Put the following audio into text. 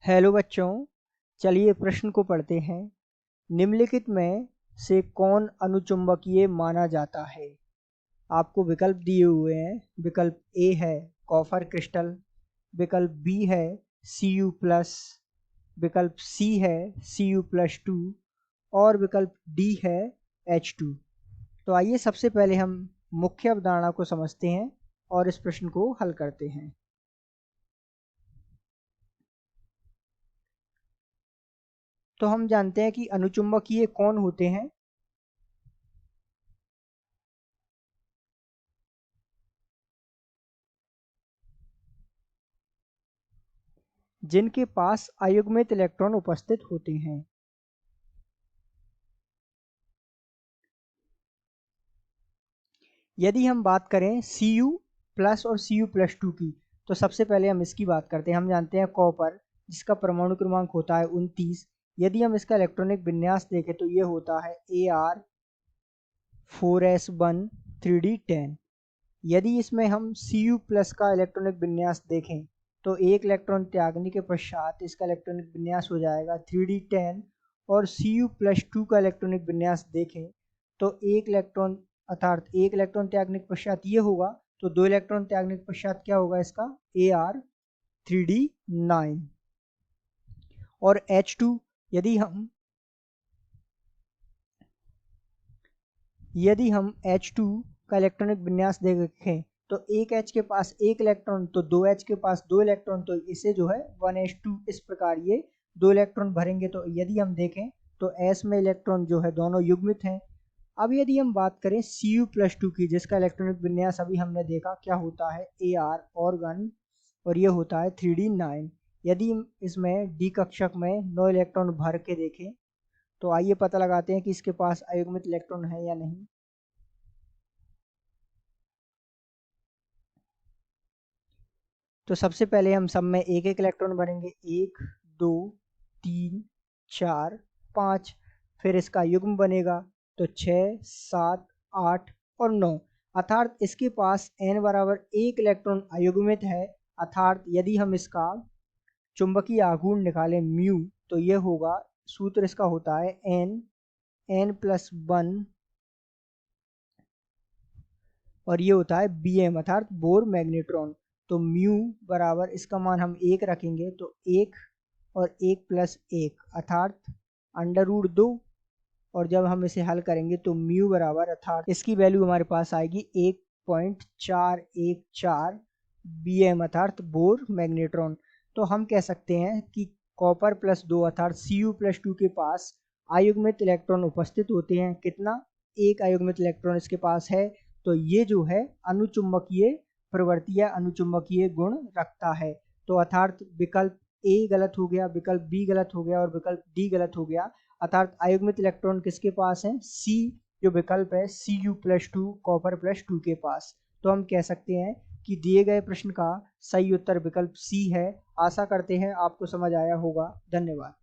Hello बच्चों, चलिए प्रश्न को पढ़ते हैं। निम्नलिखित में से कौन अनुचुंबकीय माना जाता है? आपको विकल्प दिए हुए हैं। विकल्प ए है कॉपर क्रिस्टल, विकल्प बी है Cu+, विकल्प सी है Cu+2 और विकल्प डी है H2। तो आइए सबसे पहले हम मुख्य अवधारणा को समझते हैं और इस प्रश्न को हल करते हैं। तो हम जानते हैं कि अनुचुंबकीय कौन होते हैं। जिनके पास अयुग्मित इलेक्ट्रॉन उपस्थित होते हैं। यदि हम बात करें Cu+ और Cu+2 की, तो सबसे पहले हम इसकी बात करते हैं। हम जानते हैं कॉपर, जिसका परमाणु क्रमांक होता है 29। यदि हम इसका इलेक्ट्रॉनिक विन्यास देखें तो ये होता है Ar4s1 3d10। यदि इसमें हम Cu+ का इलेक्ट्रॉनिक विन्यास देखें तो एक इलेक्ट्रॉन त्यागने के पश्चात इसका इलेक्ट्रॉनिक विन्यास हो जाएगा 3d10, और Cu+2 का इलेक्ट्रॉनिक विन्यास देखें तो एक इलेक्ट्रॉन अर्थात एक इलेक्ट्रॉन त्यागने के पश्चात ये होगा, तो दो इलेक्ट्रॉन त्यागने के पश्चात क्या होगा इसका Ar3d9। और H2, यदि हम H2 का इलेक्ट्रॉनिक विन्यास देखें तो एक H के पास एक इलेक्ट्रॉन, तो दो H के पास दो इलेक्ट्रॉन, तो इसे जो है 1s2 इस प्रकार ये दो इलेक्ट्रॉन भरेंगे। तो यदि हम देखें तो S में इलेक्ट्रॉन जो है दोनों युग्मित हैं। अब यदि हम बात करें Cu+2 की, जिसका इलेक्ट्रॉनिक विन्यास अभी हमने देखा क्या होता है Ar और ये होता है 3d9। यदि इसमें D कक्षक में 9 इलेक्ट्रॉन भर के देखें तो आइए पता लगाते हैं कि इसके पास अयुग्मित इलेक्ट्रॉन है या नहीं। तो सबसे पहले हम सब में एक एक इलेक्ट्रॉन भरेंगे, 1 2 3 4 5। फिर इसका युग्म बनेगा तो 6 7 8 और 9, अर्थात इसके पास n बराबर एक इलेक्ट्रॉन अयुग्मित है। अर्थात यदि हम इसका चुंबकीय आघूर्ण निकालें म्यू, तो ये होगा, सूत्र इसका होता है n+1 और ये होता है Bm अर्थात बोर मैग्नेट्रॉन। तो म्यू बराबर इसका मान हम 1 रखेंगे तो 1 और 1+1 अर्थात √2। और जब हम इसे हल करेंगे तो म्यू बराबर अर्थात इसकी वैल्यू हमारे पास आएगी 1.414 Bm अर्थात बोर मैग्नेट्रॉन। तो हम कह सकते हैं कि कॉपर +2 अर्थात Cu+2 के पास अयुग्मित इलेक्ट्रॉन उपस्थित होते हैं। कितना? एक अयुग्मित इलेक्ट्रॉन इसके पास है। तो ये जो है अनुचुंबकीय प्रवृत्ति या अनुचुंबकीय गुण रखता है। तो अर्थात विकल्प ए गलत हो गया, विकल्प बी गलत हो गया और विकल्प डी गलत हो गया। अर्थात अयुग्मित इलेक्ट्रॉन किसके पास है? सी जो विकल्प है Cu+2 कॉपर +2 के पास। तो हम कह सकते हैं कि दिए गए प्रश्न का सही उत्तर विकल्प सी है। आशा करते हैं आपको समझ आया होगा। धन्यवाद।